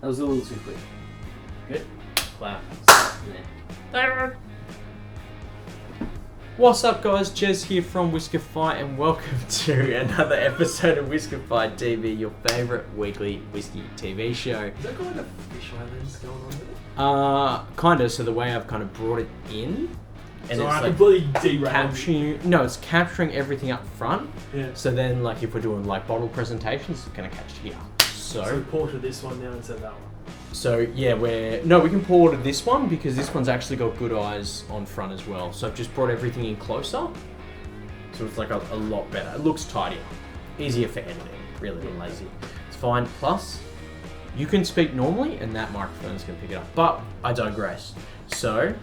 was a little too quick. Good. Wow. What's up, guys? Jez here from Whiskefy, and welcome to another episode of WhiskefyTV, your favourite weekly whiskey TV show. Is that got like a fish islands going on with it? Kinda. So the way I've kind of brought it in, and So it's I like completely derailed. capturing. No, it's capturing everything up front. Yeah. So then, like, if we're doing like bottle presentations, it's gonna catch here. So pour to this one now instead of that one. So yeah, we can pour to this one because this one's actually got good eyes on front as well. So I've just brought everything in closer, so it's like a lot better. It looks tidier, easier for editing. Really lazy. It's fine. Plus, you can speak normally, and that microphone's gonna pick it up. But I digress. So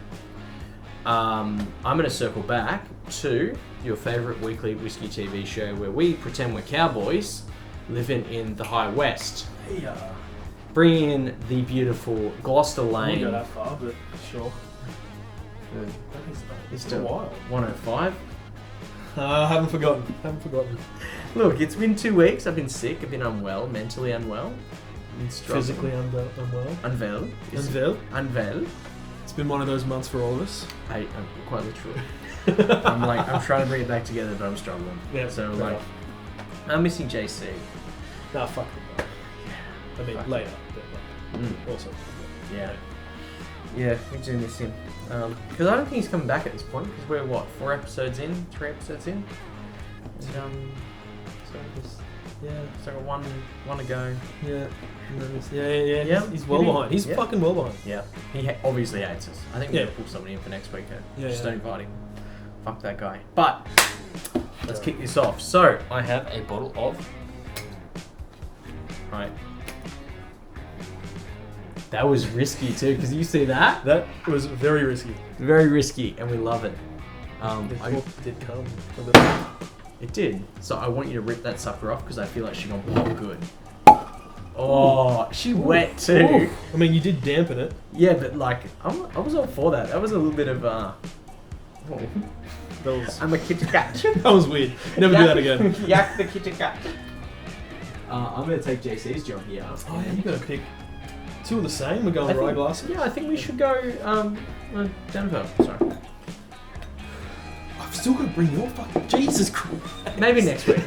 I'm gonna circle back to your favorite weekly whiskey TV show where we pretend we're cowboys living in the High West. Yeah. Bring in the beautiful Gloucester I Lane. won't go that far, but sure. It's still still wild. 105. Haven't forgotten. Look, it's been 2 weeks. I've been sick. I've been unwell, mentally unwell. Been struggling. Physically unwell. Unwell. Unveil. It's been one of those months for all of us. I'm quite literally. I'm trying to bring it back together, but I'm struggling. Yeah. So like, I'm missing JC. Nah, fuck it. I mean, Fuck. later. But also. Yeah. Yeah, we do miss him. Because I don't think he's coming back at this point. Because we're what, 3 episodes in? And, so just, yeah, so I got one to go. Yeah. Yeah. He's well behind. He's fucking well behind. Yeah. He obviously hates us. I think we're Yeah. gonna pull somebody in for next week. Yeah, Just yeah. don't invite him. Fuck that guy. But let's kick this off. So I have a bottle of. Right. That was risky too, because you see that? That was very risky. Very risky, and we love it. The cork did come. It did. So I want you to rip that sucker off because I feel like she's gonna pop good. Oh, she wet too. Ooh. I mean, you did dampen it. Yeah, but like, I was all for that. That was a little bit of I'm a kitty cat. That was weird. Never do that again. Yak the kitty cat. I'm gonna take JC's job here. Oh yeah, you gotta pick 2 of the same. We're going rye glasses. Yeah, I think we should go Denver. Sorry. I've still got to bring your fucking Jesus Christ. Maybe next week.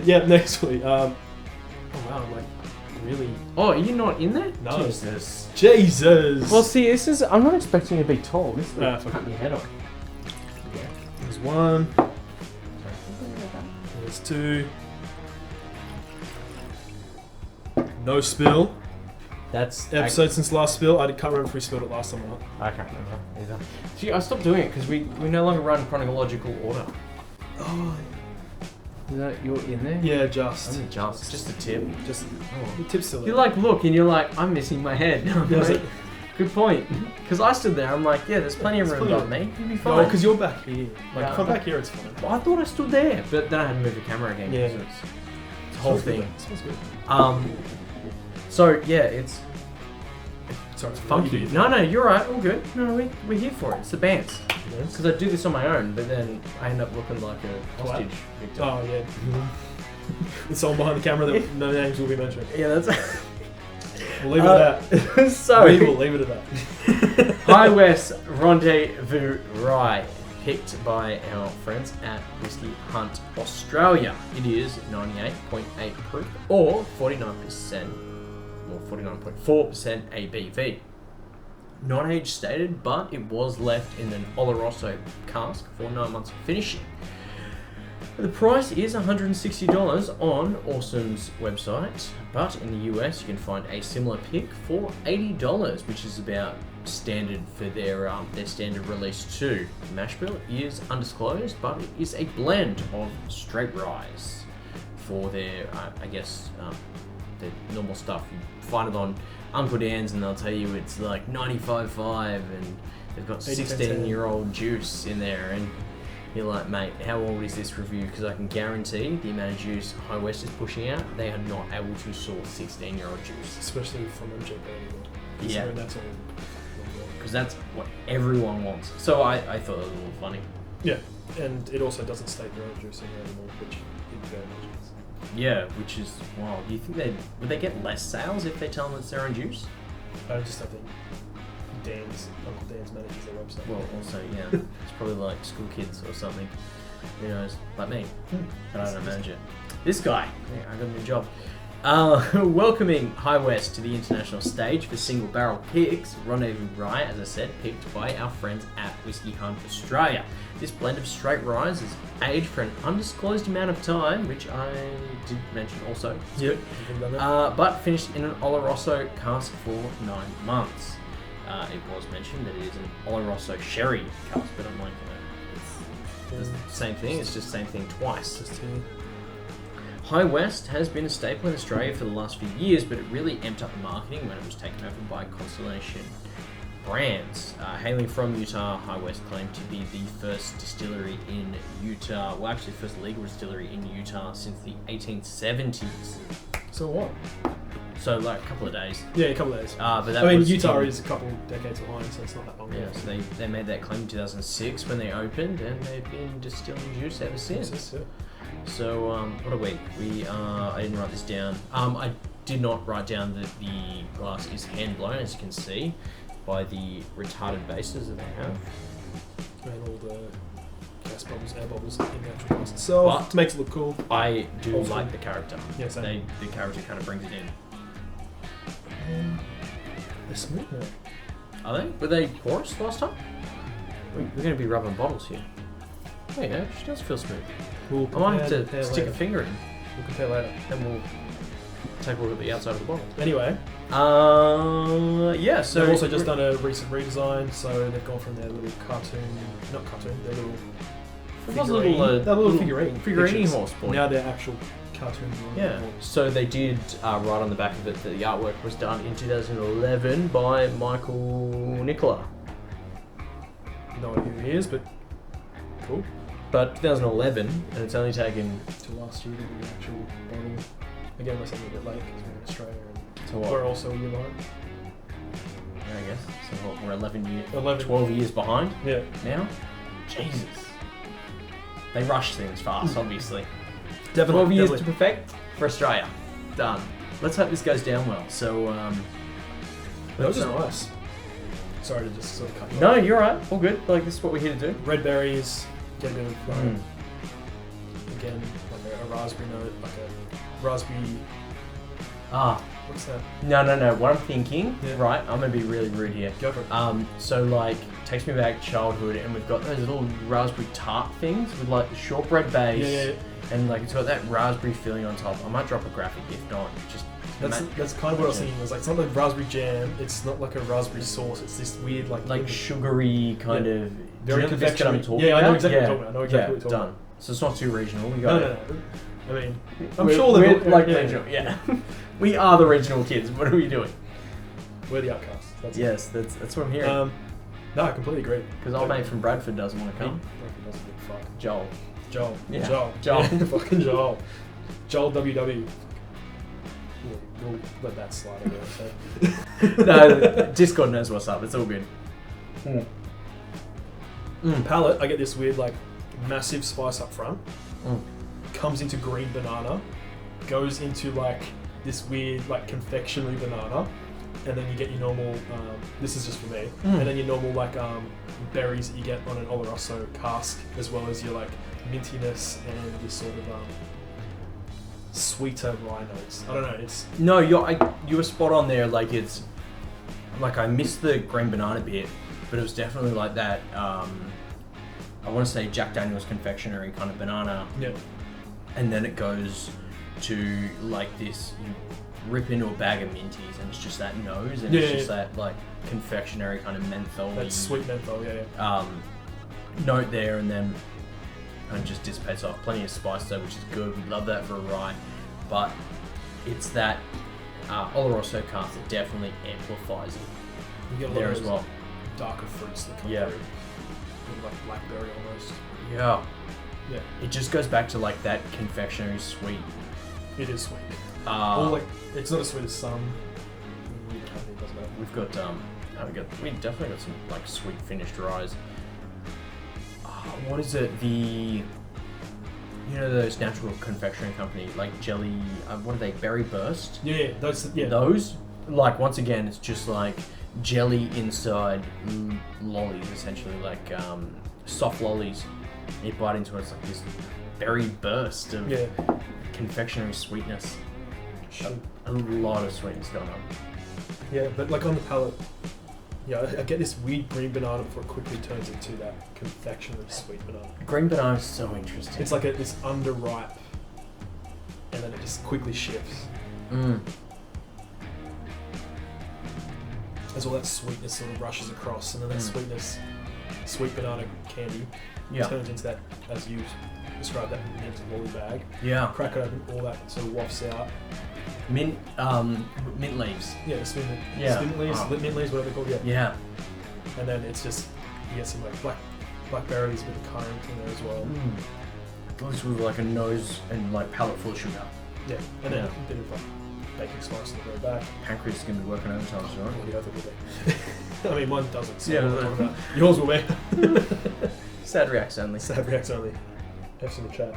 Yeah, next week. Oh wow, I'm like really. Oh, are you not in there? No. Jesus. Well, see, I'm not expecting you to be tall. This is fucking your head off. There's 1. There's 2. No spill. That's Episode since last spill. I can't remember if we spilled it last time or not. I can't remember either. See, I stopped doing it because we no longer run chronological order. Oh. Is that you're in there? Yeah, just a tip. Just the tip's still there. You like look and you're like, I'm missing my head. Like, good point. Because I stood there, I'm like, yeah, there's plenty of room above me. You'll be fine. No, because you're back here. Like, Yeah, if I'm back here, it's fine. Well, I thought I stood there, but then I had to move the camera again. Yeah. So it's a whole thing. It smells good. So yeah, it's Sorry, funky. No, you're right. All good. No, we're here for it. It's the bands. Because I do this on my own, but then I end up looking like a hostage victim. Oh yeah. There's someone behind the camera that no names will be mentioned. Yeah, that's. We'll leave it at that. So we will leave it at that. High West Rendezvous Rye, picked by our friends at Whiskey Hunt Australia. It is 98.8 proof or 49% or 49.4% ABV. Not age stated, but it was left in an Oloroso cask for 9 months of finishing. The price is $160 on Awesome's website, but in the US you can find a similar pick for $80, which is about standard for their standard release too. The mash bill is undisclosed, but it is a blend of straight ryes for their, the normal stuff. You find it on Uncle Dan's and they'll tell you it's like 95.5 and they've got 16-year-old juice in there, and you're like, mate, how old is this review? Because I can guarantee the amount of juice High West is pushing out, they are not able to source 16-year-old juice. Especially from MJ anymore. Yeah. That's all. Because that's what everyone wants. So I thought it was a little funny. Yeah, and it also doesn't state their own juice in there anymore, which it very much is. Yeah, which is wild. Do you think would they get less sales if they tell them it's their own juice? I just don't think Uncle Dan's manages their website. Well, also, yeah, it's probably like school kids or something. Who knows? Like me, but I don't manage it. This guy, yeah, I got a new job. Welcoming High West to the international stage for single barrel picks, Rendezvous Rye, as I said, picked by our friends at Whiskey Hunt Australia. This blend of straight ryes is aged for an undisclosed amount of time, which I did mention also. Yep. But finished in an Oloroso cask for 9 months. It was mentioned that it is an Oloroso sherry cask, but I'm like, it's the same thing. It's just the same thing twice. High West has been a staple in Australia for the last few years, but it really amped up the marketing when it was taken over by Constellation brands. Hailing from Utah, High West claimed to be the first distillery in Utah, well actually first legal distillery in Utah since the 1870s. So what? So like a couple of days. Yeah, a couple of days. But that I mean, was Utah is a couple decades behind, so it's not that long. Yeah, so they made that claim in 2006 when they opened, and they've been distilling juice ever since. So, what a week. I didn't write this down. I did not write down that the glass is hand blown, as you can see, by the retarded bases that they have. And all the gas bubbles, air bubbles in the actual glass itself. But makes it look cool. I do like the character. Yeah, same. The character kind of brings it in. They're smooth now. Are they? Were they porous last time? We're going to be rubbing bottles here. Oh yeah, she does feel smooth. I might have to stick a finger in. We'll compare later. And we'll take a look at the outside of the bottle. Anyway. Yeah, so... They've also just done a recent redesign, so they've gone from their little their little figurine horse boy. Now they're actual cartoons. Yeah, so they did write on the back of it that the artwork was done in 2011 by Michael Nicola. No idea who he is, but cool. But 2011, and it's only taken... to last year to do the actual bottle. Again, we're something a bit late because we're in Australia and what? We're also a year behind. Yeah, I guess. So what, we're 12 years behind now? Jesus. They rush things fast, obviously. Definitely. 12 years to perfect for Australia. Done. Let's hope this goes down well. So, that was just nice. Sorry to just sort of cut you off. No, you're right. All good. Like, this is what we're here to do. Red berries, get a bit of, again, like a raspberry note, like a raspberry... What's that? No. What I'm thinking, right, I'm going to be really rude here. Go for it. So, like, takes me back to childhood, and we've got those little raspberry tart things with, like, the shortbread base. Yeah. And, like, it's got that raspberry filling on top. I might drop a graphic if not. Just That's kind of what I was thinking. It was like, it's not like raspberry jam. It's not like a raspberry sauce. It's this weird, like sugary kind of. Very confectionery. I'm talking I know about? exactly what you're talking about. I know exactly what you're talking done. about. So it's not too regional. We got No. I mean, I'm sure we're they're like regional. Yeah. We are the regional kids. What are we doing? We're the outcasts. That's what I'm hearing. No, I completely agree. Because old mate from Bradford doesn't want to come. Bradford doesn't give a fuck. Joel. Yeah. Joel. Fucking Joel. Joel WW. Yeah, we'll let that slide over. No, Discord knows what's up. It's all good. Palate, I get this weird, like, massive spice up front. Comes into green banana. Goes into, like, this weird, like, confectionery banana. And then you get your normal, this is just for me, and then your normal, like, berries that you get on an Oloroso cask, as well as your, like, mintiness and this sort of, sweeter rye notes. I don't know, it's... No, you were spot on there. Like, it's... Like, I missed the green banana bit, but it was definitely like that, I want to say Jack Daniel's confectionery kind of banana. Yeah. And then it goes to, like, this... You rip into a bag of minties, and it's just that nose, and it's just that, like, confectionery kind of menthol. That sweet menthol, note there, and then kind of just dissipates off. Plenty of spice though, which is good. We love that for a rye, but it's that Oloroso cask that definitely amplifies it. You get a lot of well. Darker fruits that come through, like blackberry almost. Yeah. Yeah. It just goes back to, like, that confectionery sweet. It is sweet. Or, like, it's not as sweet as some. We've got we definitely got some, like, sweet finished ryes. What is it? you know those natural confectionery company like jelly. What are they? Berry Burst. Yeah, those. Yeah. Those. Like once again, it's just like jelly inside lollies, essentially like soft lollies. You bite into it, it's like this berry burst of confectionery sweetness. A lot of sweetness going on. Yeah, but like on the palate, I get this weird green banana before it quickly turns into that confectionery sweet banana. Green banana is so interesting. It's like this underripe, and then it just quickly shifts. As all that sweetness sort of rushes across, and then that sweet banana candy turns into that, as you described, that mint lolly bag. Yeah. Crack it open, all that sort of wafts out. Mint leaves. Yeah, the mint leaves, mint leaves, whatever they're called. Yeah. And then it's just, you get some like blackberries with the currant in there as well. This with like a nose and like palate full of sugar. Yeah, and then a bit of like baking spice in the very back. Pancreas is going to be working overtime, so right? What do you hope it will be? I mean, mine doesn't. So Yeah, what I'm talking about. Yours will be. Sad reacts only. Sad reacts only. F's in the chat.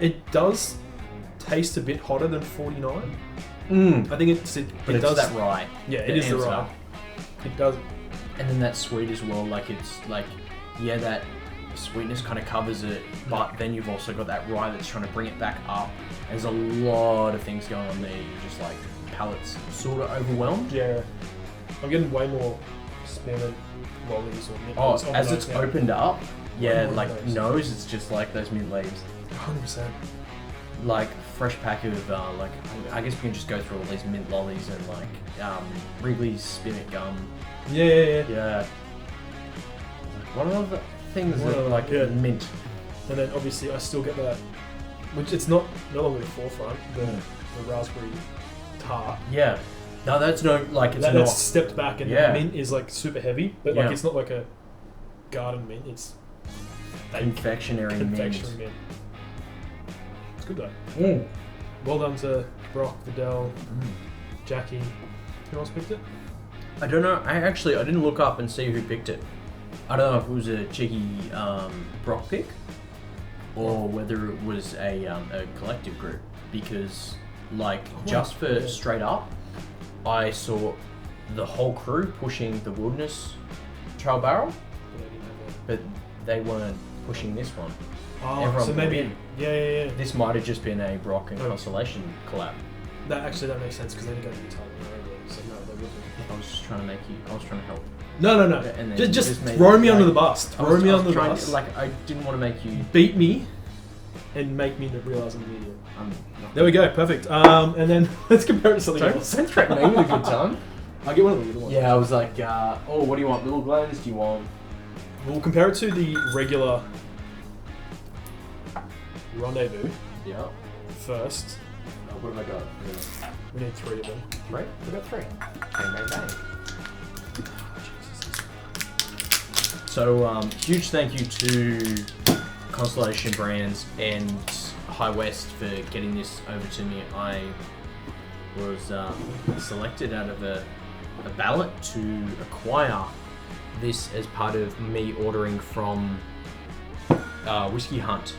It does taste a bit hotter than 49. I think it does that rye. Yeah, it is the rye. Up. It does. And then that sweet as well. Like it's like that sweetness kind of covers it, but then you've also got that rye that's trying to bring it back up. There's a lot of things going on there. You're just like palate's sort of overwhelmed. Yeah, I'm getting way more spearmint lollies or mint leaves. As it's opened up, like those. nose, it's just like those mint leaves. 100%. Like fresh pack of like I guess we can just go through all these mint lollies and like Wrigley's spearmint gum. Yeah. What are the things that are like mint? And then obviously I still get that, which it's no longer the forefront, the raspberry tart. Yeah. No, that's no like it's that's stepped back, and the mint is like super heavy, but like it's not like a garden mint. It's confectionery mint. It's good though. Well done to Brock, Vidal, Jackie. Who else picked it? I don't know. I didn't look up and see who picked it. I don't know if it was a cheeky Brock pick or whether it was a collective group, because just for straight up, I saw the whole crew pushing the Wilderness Trail Barrel, but they weren't pushing this one. Oh, so maybe yeah. This might have just been a Brock and Constellation collab. That makes sense because they didn't go to the Italian earlier, so no, they wouldn't. I was just trying to I was trying to help. No. And then Just throw me under the bus. Throw me under the bus. I didn't want to make you beat me and make me realise I'm an idiot. There we go, perfect. And then let's compare it to something else. Don't threaten me with a good time. I'll get one of the little ones. Yeah, I was like, what do you want? Little Glens? Do you want? We'll compare it to the regular Rendezvous. Yeah. First. What have I got? Yeah. We need 3 of them. 3? We got 3. Bang. So, huge thank you to Constellation Brands and High West for getting this over to me. I was selected out of a ballot to acquire this as part of me ordering from Whiskey Hunt,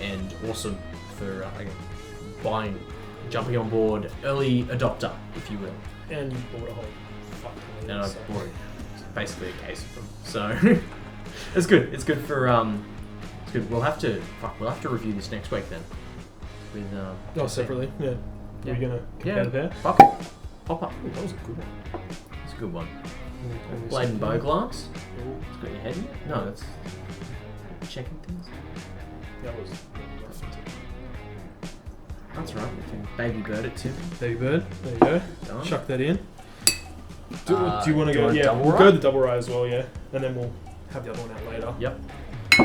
and awesome for jumping on board, early adopter, if you will. And you bought a whole fuck ton of I bought basically a case of them. So it's good. It's good for it's good. We'll have to review this next week then. With separately. Yeah. Are you gonna compare the pair? Fuck it. Pop up. Ooh, that was a good one. It's a good one. Blade and bow glass. It's got your head in it. No, that's checking things. That was. That's right. We can baby bird it too. Baby bird. There you go. Done. Chuck that in. Do you want to go? Yeah, double we'll rye? go the double rye as well. Yeah, and then we'll have the other one out later. Yep.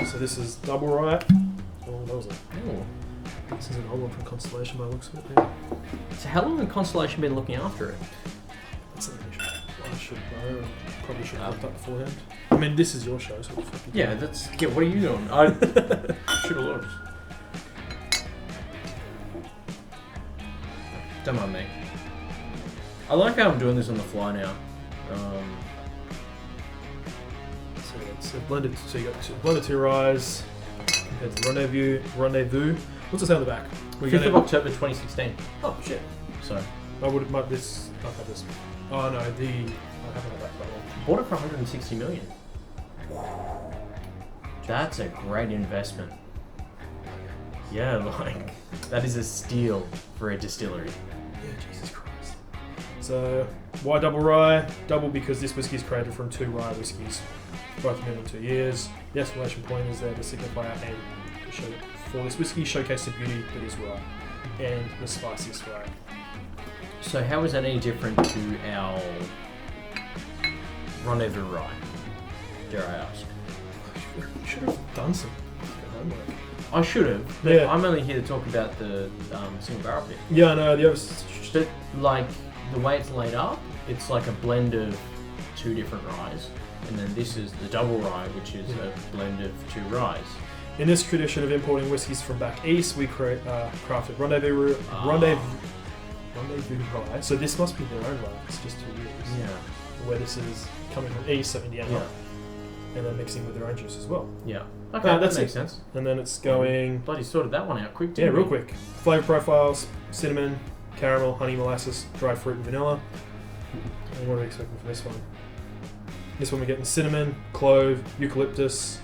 So this is double rye. Oh, that was this is an old one from Constellation by the looks of it. Yeah. So how long has Constellation been looking after it? That's something I should know. Probably should have looked up beforehand. I mean, this is your show, so we'll fucking what are you doing? I should have looked. Don't mind me. I like how I'm doing this on the fly now. So blended. So you got blended 2 ryes compared to Rendezvous. What's it say on the back? 5th of October 2016. Oh shit. So I would have this. I have this. Oh no, I haven't had that for that long. bought it for 160 million. That's a great investment. Yeah, like that is a steal for a distillery. Yeah, Jesus Christ. So why double rye? Double because this whiskey is created from 2 rye whiskies, both minimum 2 years. The exclamation point is there to signify our aim to show for this whiskey, showcase the beauty that is rye and the spiciest rye. So how is that any different to our Rendezvous Rye? Dare I ask? You should have done some homework. I should have, but Yeah. I'm only here to talk about the single barrel bit. Yeah, I know. The other. But like the way it's laid up, it's like a blend of 2 different ryes, and then this is the double rye, which is a blend of 2 ryes. In this tradition of importing whiskies from back east, we crafted Rendezvous Rye. So this must be their own rye. It's just 2 years. Yeah. Where this is coming from east, so Indiana. Yeah. And then mixing with their own juice as well. Yeah. Okay, that that's makes it. sense. And then it's going... Bloody sorted that one out quick, Yeah, didn't real we? quick. Flavor profiles, cinnamon, caramel, honey, molasses, dried fruit, and vanilla. And what are we expecting for this one? This one we're getting cinnamon, clove, eucalyptus,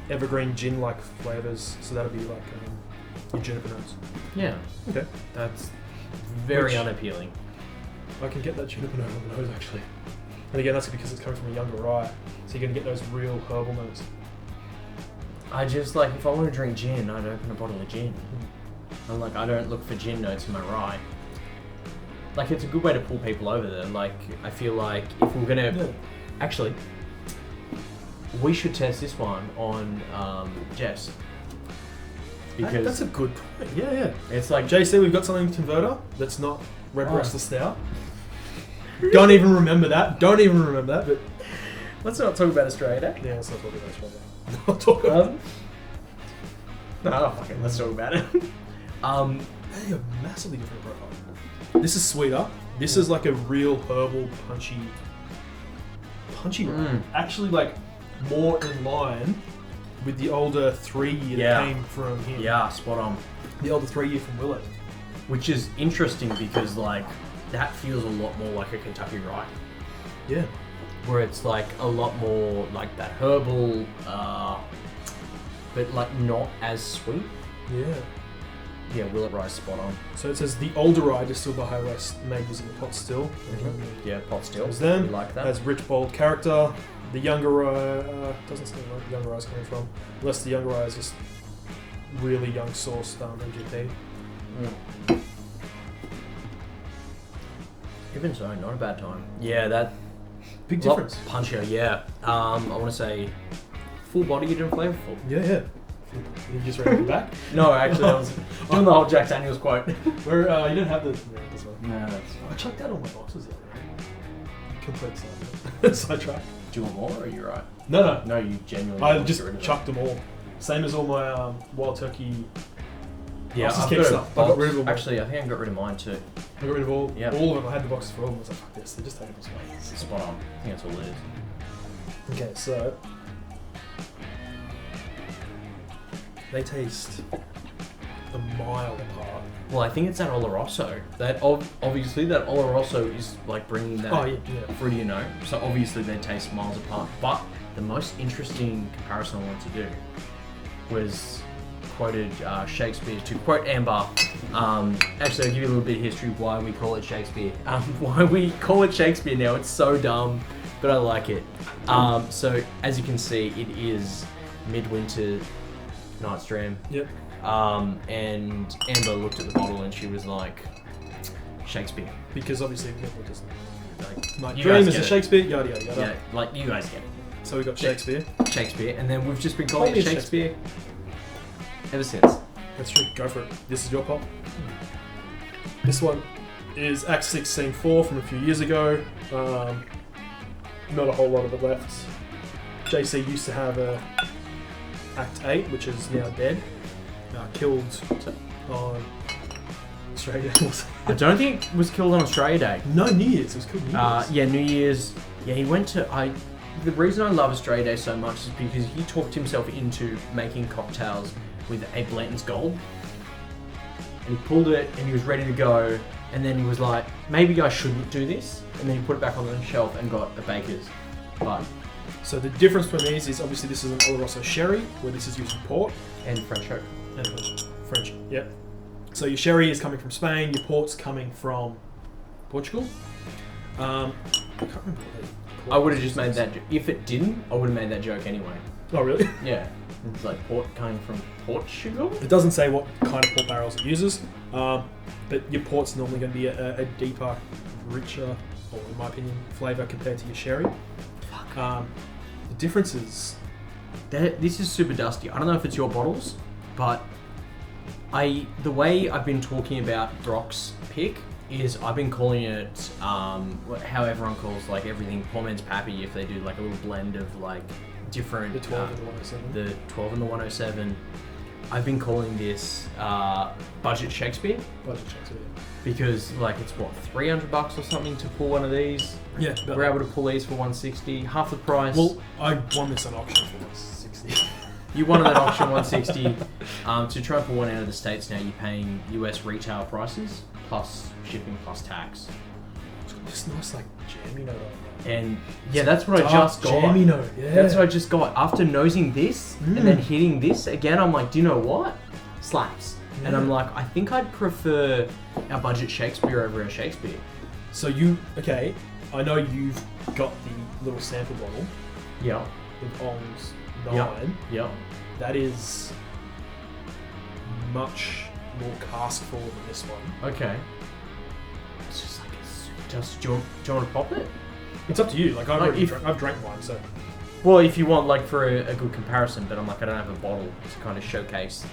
evergreen gin-like flavors. So that'll be like your juniper notes. Yeah. Okay. That's very Which- unappealing. I can get that juniper note on the nose actually. And again, that's because it's coming from a younger rye. So you're going to get those real herbal notes. I just like, if I want to drink gin, I'd open a bottle of gin. And like, I don't look for gin notes in my rye. Like, it's a good way to pull people over there. Like, I feel like if we're gonna... Yeah. Actually, we should test this one on Jess. Because That's a good point. Yeah. it's like... JC, we've got something converter that's not Red Breast the Stout. Don't even remember that. But Let's not talk about Australia Day. yeah, let's not talk about Australia. Not talk about No, fucking, let's talk about it. They are massively different profile. This is sweeter. This is like a real herbal, punchy. Actually, like more in line with the older 3-year that came from him. Yeah, spot on. The older 3-year from Willet. Which is interesting because, like, that feels a lot more like a Kentucky rye. Yeah. Where it's like a lot more like that herbal, but like not as sweet. Yeah. Yeah, Willet rye spot on. So it says the older rye distilled by High West made using a pot still. Yeah, pot still. As them, We like that. has rich, bold character. The younger rye doesn't say where the younger rye is coming from, unless the younger rye is just really young sourced MGP. Even so, not a bad time. Yeah, that Big difference. Punchier, yeah. I want to say full-bodied and flavorful. Yeah. You just read it back. No, actually, I was doing the whole Jack Daniels quote. Where you didn't have this one. No, that's I fine. chucked out all my boxes the other day. Complete sidetrack. Do you want more, or are you right? No. No, you genuinely. I want to just get rid of chucked them all. Same as all my wild turkey. Yeah, I've just I've kept got stuff. I got rid of them all. Actually, I think I got rid of mine too. I got rid of all of them. I had the boxes for all of them. I was like, fuck this. They're just taking this away. Spot on. I think that's all it is. Okay, so they taste a mile apart. Well, I think it's that Oloroso. That obviously that Oloroso is like bringing that fruity note. So obviously they taste miles apart. But the most interesting comparison I wanted to do was quoted Shakespeare. To quote Amber, actually I'll give you a little bit of history why we call it Shakespeare. Why we call it Shakespeare now. It's so dumb, but I like it. So as you can see, it is midwinter night's dream. Yep. And Amber looked at the bottle and she was like, Shakespeare. Because obviously people just my You dream guys is get a it. Shakespeare, yada yada yada. Yeah, like you guys get it. So we got Shakespeare. Shakespeare, and then we've just been calling Call it me Shakespeare ever since. That's true. Go for it. This is your pop. This one is Act 6, Scene 4 from a few years ago. Not a whole lot of it left. JC used to have a Act 8, which is now dead. Killed on Australia Day. I don't think it was killed on Australia Day. No, New Year's. It was killed New Year's. Yeah, New Year's. Yeah, he went to. the reason I love Australia Day so much is because he talked himself into making cocktails with a Blanton's Gold. And he pulled it and he was ready to go. And then he was like, maybe I shouldn't do this. And then he put it back on the shelf and got a Baker's. But So the difference between these is obviously this is an Oloroso sherry, where this is used for port. and French oak. And French, yep. So your sherry is coming from Spain, your port's coming from Portugal. I can't remember what they I would have just made that. If it didn't, I would have made that joke anyway. Oh, really? Yeah, it's like port coming from Portugal. It doesn't say what kind of port barrels it uses, but your port's normally going to be a deeper, richer, or in my opinion, flavour compared to your sherry. The difference is... This is super dusty. I don't know if it's your bottles, but the way I've been talking about Brock's pick is I've been calling it how everyone calls like everything poor man's pappy if they do like a little blend of like different The 12 and the 107. the 12 and the 107. I've been calling this budget Shakespeare Budget checks, yeah. because like it's what $300 or something to pull one of these. Yeah, but We're able to pull these for $160, half the price. well, I won this on auction for 60. You won at auction $160. To try and pull one out of the States now, you're paying US retail prices plus shipping plus tax. It's got this nice like jammy note on it. And yeah, that's what I Dark just got. jammy note, yeah. That's what I just got. After nosing this and then hitting this again, I'm like, do you know what? Slaps. And I'm like, I think I'd prefer our budget Shakespeare over our Shakespeare. So okay, I know you've got the little sample bottle Yeah. with Ongs 9. Yeah. Yeah. That is much more cask forward than this one. Okay. It's just like do you want to pop it? It's up to you. Like Like, I've drank one, so Well, if you want, like, for a good comparison, but I'm like, I don't have a bottle to kind of showcase.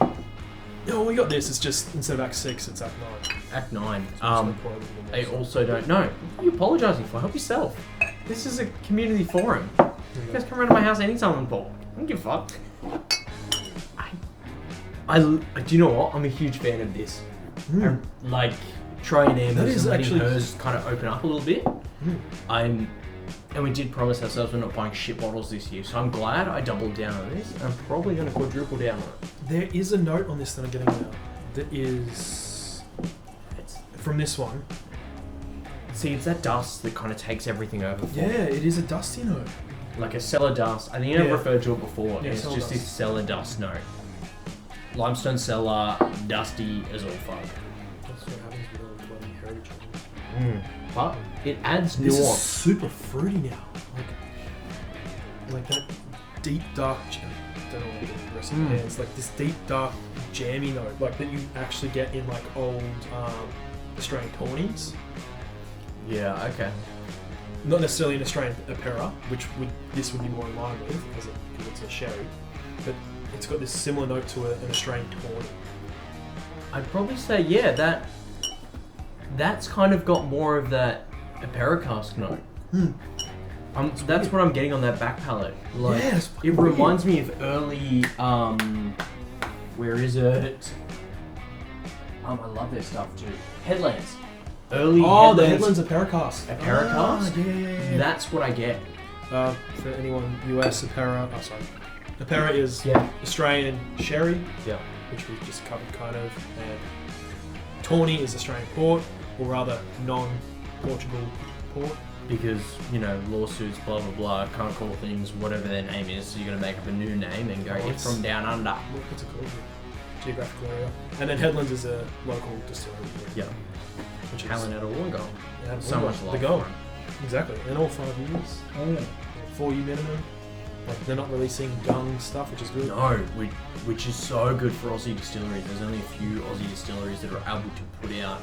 yeah, we got this. It's just instead of Act 6, it's Act 9. Act 9. So pour a little bit more. I also don't know. What are you apologising for? Help yourself. This is a community forum. There You you guys go. come around to my house anytime and Paul. I don't give a fuck. Do you know what? I'm a huge fan of this. Mm. Like, trying That Amber's is and letting actually- hers kind of open up a little bit. Mm. And we did promise ourselves we're not buying shit bottles this year, so I'm glad I doubled down on this. I'm probably going to quadruple down on it. There is a note on this that I'm getting now. That is from this one. See, it's that dust that kind of takes everything over for me. Yeah, it is a dusty note. Like a cellar dust. I think I've Yeah. referred to it before. Yeah, It's cellar just dust. this cellar dust note. Limestone cellar, dusty as all fuck. That's what happens with all the bloody heritage. But it adds This is nuance. super fruity now. Like that deep dark. I don't know what the rest of the It's like this deep dark jammy note, like that you actually get in like old Australian tawnies. Yeah, okay. Not necessarily an Australian Apera, which this would be more in line with because it's a sherry, but it's got this similar note to an Australian tawny. I'd probably say, yeah, that's kind of got more of that Apera cask note. That's what I'm getting on that back palate. Like, Yeah, it's it fucking reminds me of early, where is it? I love their stuff too. Headlands. Early the Headlands. Headlands Apera cask. Apera cask? Yeah. That's what I get. For anyone US Apera, Apera is Yeah. Australian sherry, Yeah. which we just covered kind of, and tawny is Australian port, or rather non-Portugal port. Because, lawsuits, blah, blah, blah, can't call things whatever their name is, so you're going to make up a new name and go, it's from down under. What's it called? Geographical area. And then Headlands is a local distillery. Yeah. Which is Helen at a Wollongong. yeah, So much love They're going. for 'em. Exactly. And all 5 years. 4-year minimum. Like they're not releasing gun stuff, which is good. No, which is so good for Aussie distilleries. There's only a few Aussie distilleries that are able to put out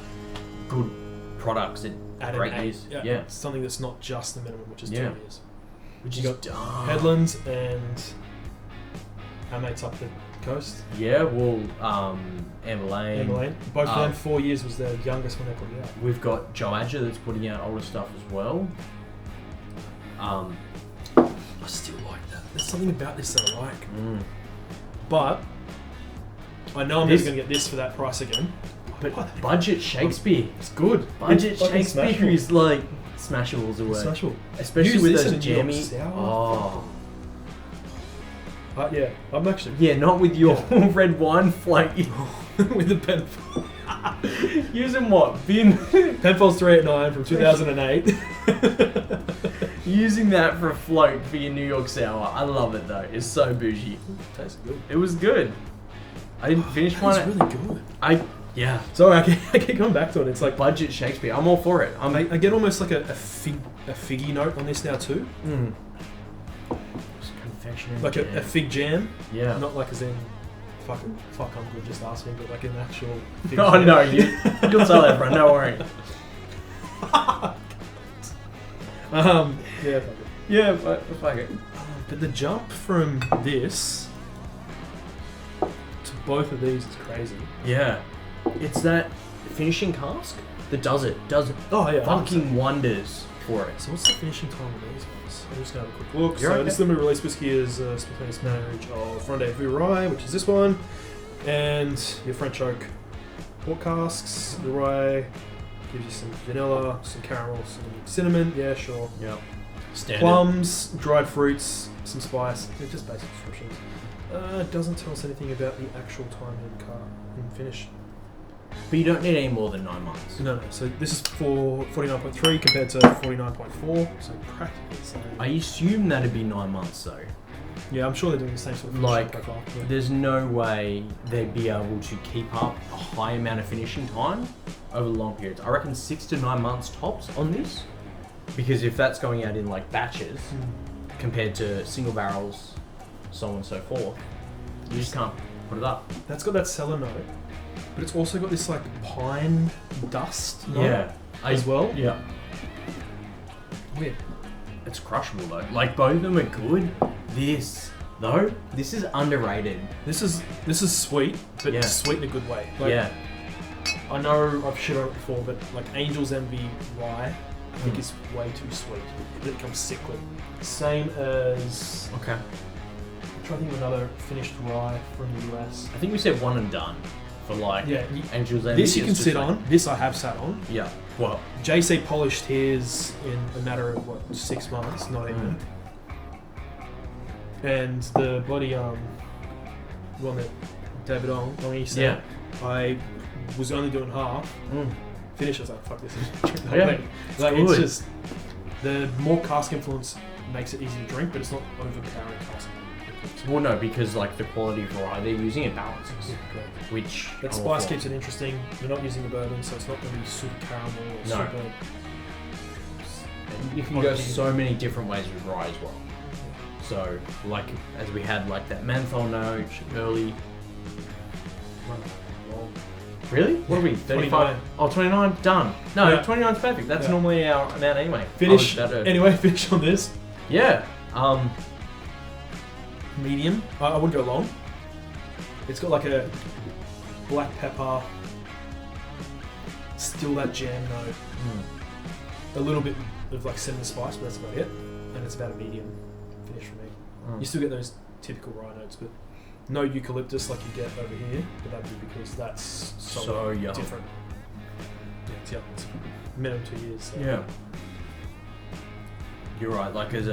good products at Added great eight. years. Yeah. Yeah. Something that's not just the minimum, which is 2 Yeah. years. Which You is got dumb. Headlands and our mates up the coast. Yeah, well, Amber Lane. Amber Lane. Both of them 4 years was the youngest when they put it out. We've got WHA that's putting out older stuff as well. I still like that. There's something about this that I like. But I know I'm This- never going to get this for that price again. But budget Shakespeare. It's good. Budget It's fucking Shakespeare smashing. is like, Smashable's a word. Smashable. Especially Use with this those in a New York jammy. sour. Oh. Yeah, I'm actually Yeah, not with your red wine float. with the Penfold. Using what? Bin. Penfold's 389 from 2008. Using that for a float for your New York sour. I love it though. It's so bougie. Tastes good. It was good. I didn't finish mine. It's really good. Yeah. Sorry, I keep coming back to it. It's like Budget Shakespeare. I'm all for it. I get almost like a figgy note on this now too. Confectionery. Like a fig jam. Yeah. Not like as in fuck I'm good, just ask me, but like an actual fig Oh jam. no, you'll tell everyone. No worry. Yeah, fuck it. Yeah, fuck it. But the jump from this to both of these is crazy. Yeah. It's that finishing cask that does it. Oh yeah, Fucking wonders for it. So what's the finishing time of these ones? I'm just gonna have a quick look. You're So okay. this limited release whiskey is a spontaneous marriage of Rendezvous Rye, which is this one, and your French oak port casks. The rye gives you some vanilla, some caramel, some cinnamon. Yeah, sure. Yep. Standard. Plums, dried fruits, some spice. They're just basic descriptions. It doesn't tell us anything about the actual time and finish. But you don't need any more than 9 months. No. So this is for 49.3 compared to 49.4. So practically the same. I assume that'd be 9 months though. Yeah, I'm sure they're doing the same sort of Like, finishing profile. Yeah. there's no way they'd be able to keep up a high amount of finishing time over long periods. I reckon 6 to 9 months tops on this. Because if that's going out in like batches, compared to single barrels, so on and so forth, you just can't put it up. That's got that cellar note, but it's also got this like pine dust note as well. Yeah. Weird. It's crushable though. Like both of them are good. This is underrated. This is sweet, but Yeah. sweet in a good way. Like, Yeah. I know I've shit on it before, but like Angel's Envy Rye, I think is way too sweet. It becomes sickly. Same as Okay. I'm trying to think of another finished rye from the US. I think we said one and done for like Yeah, Angel's Envy. this you can It's just sit like- on. This I have sat on. Yeah. Well. JC polished his in a matter of 6 months, not even. And the bloody one that David Ong he said, I was only doing half. Finish, I was like, fuck this. Yeah, It's just the more cask influence makes it easy to drink, but it's not overpowering cask. Well, no, because like the quality of rye they're using it balances, which That I'm all spice for. keeps it interesting. You're not using the bourbon, so it's not going to be super caramel or No. super. You can go so many different ways with rye as well. So, like, as we had, like, that menthol note early. Well, Really? What are we? 35? 29. Oh, 29? Done. No, Yeah. 29 is perfect. That's Yeah. normally our amount anyway. finish. I was better. Anyway, finish on this. Yeah. Medium. I wouldn't go long. It's got like a black pepper, still that jam note, a little bit of like cinnamon spice, but that's about it. And it's about a medium finish for me. You still get those typical rye notes, but no eucalyptus like you get over here. But that'd be because that's So young. different. Yeah, it's young. It's minimum 2 years. So. Yeah. You're right, like there's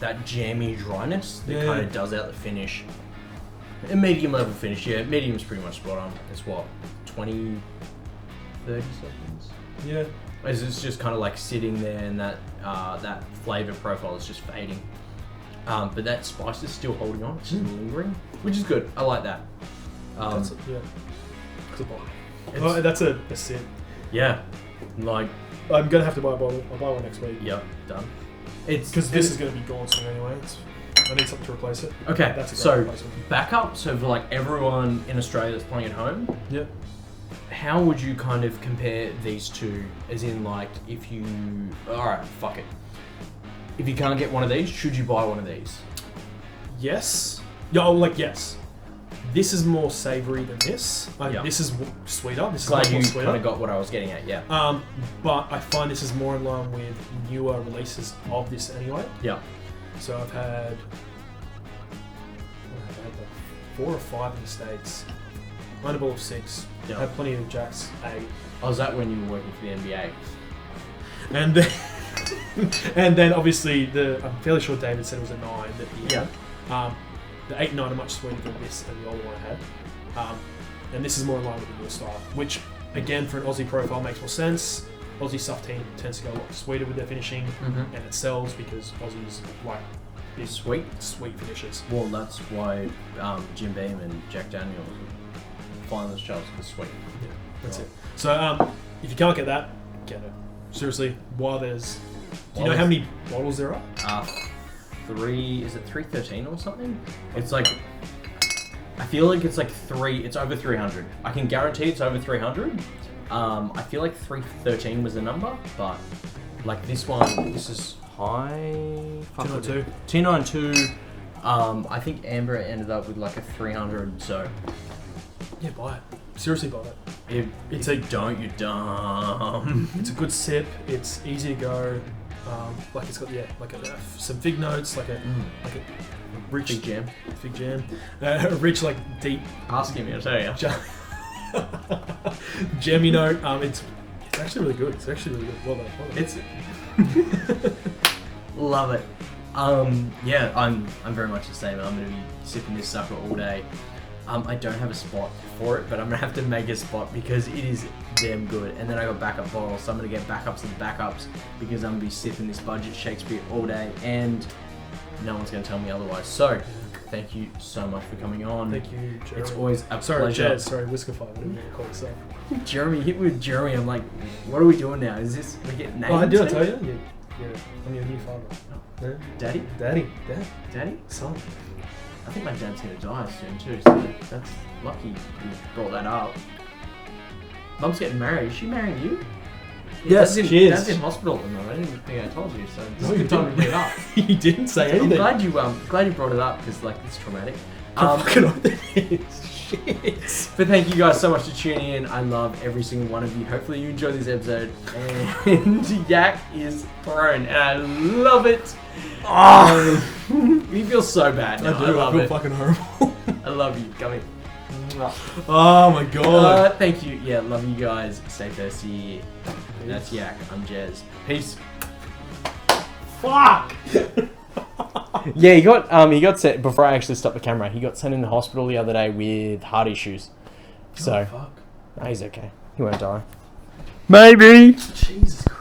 that jammy dryness that Yeah. kind of does out the finish. A medium level finish, yeah. Medium's pretty much spot on. It's what, 20, 30 seconds? Yeah. As it's just kind of like sitting there and that that flavour profile is just fading. But that spice is still holding on, it's just lingering, which is good. I like that. That's yeah. It's a buy. It's- Oh, that's a sit. Yeah, like, I'm gonna have to buy a bottle. I'll buy one next week. yeah, done. It's Because this is going to be gone soon anyway. I need something to replace it. okay. That's a great So replacement. backup. So for like everyone in Australia that's playing at home, Yeah. how would you kind of compare these two? As in, like, if you, all right, fuck it. If you can't get one of these, should you buy one of these? Yes. Yeah. Oh, like yes. This is more savoury than this. Like, Yeah. This is sweeter. This is Glad much you more kind sweeter. of got what I was getting at. Yeah. But I find this is more in line with newer releases of this anyway. Yeah. So I've had like 4 or 5 in the States. Underball of 6. Yeah. Had plenty of Jacks 8. Oh, was that when you were working for the NBA? And then And then obviously I'm fairly sure David said it was a 9 that he had. The 8 and 9 are much sweeter than this and the older one I had. And this is more in line with the newer style, which again for an Aussie profile makes more sense. Aussie stuff team tends to go a lot sweeter with their finishing, and it sells because Aussies like big sweet finishes. Well, that's why Jim Beam and Jack Daniels flying those shelves because sweet. Yeah, that's it. So if you can't get that, get it. Seriously, while there's... Do you know how many bottles there are? 3... Is it 313 or something? It's like... I feel like it's like 3... It's over 300. I can guarantee it's over 300. I feel like 313 was the number, but... Like this one... This is high... 292. 292. I think Amber ended up with like a 300, so... Yeah, buy it. Seriously, buy it. It's a don't you dumb. It's a good sip. It's easy to go. Like it's got like some fig notes, like a rich Fig jam. Fig jam. A rich like deep. Ask him, I'll tell you. Jammy note. It's actually really good. It's actually really good. Well done. It's love it. Yeah, I'm very much the same. I'm gonna be sipping this sucker all day. I don't have a spot for it, but I'm gonna have to make a spot because it is damn good. And then I got backup bottles, so I'm gonna get backups and backups because I'm gonna be sipping this budget Shakespeare all day, and no one's gonna tell me otherwise. So, thank you so much for coming on. Thank you, Jeremy. It's always a Sorry, pleasure. Jez. Sorry, Whiskefy. What did you call yourself? Jeremy, hit with Jeremy. I'm like, what are we doing now? Is this we get names? Oh, did I tell you? Yeah. I'm your new father. No? Daddy? Daddy? Son. I think my dad's gonna die soon too, so that's lucky you brought that up. Mum's getting married. Is she marrying you? Yes, she is. Dad's in hospital at the moment. I didn't think I told you, so it's No, a good time to bring it up. You didn't say anything. I'm glad you brought it up because like it's traumatic. Fucking off this shit. But thank you guys so much for tuning in. I love every single one of you. Hopefully you enjoyed this episode. And Yak is thrown, and I love it. Oh, you feel so bad. I do. I feel it. fucking horrible. I love you. Come in. Oh my god. Thank you. Yeah, love you guys. Stay thirsty. That's Yak. I'm Jez. Peace. Fuck. Yeah, he got sent before I actually stopped the camera. He got sent in the hospital the other day with heart issues. So, fuck. He's okay. He won't die. Maybe. Jesus Christ.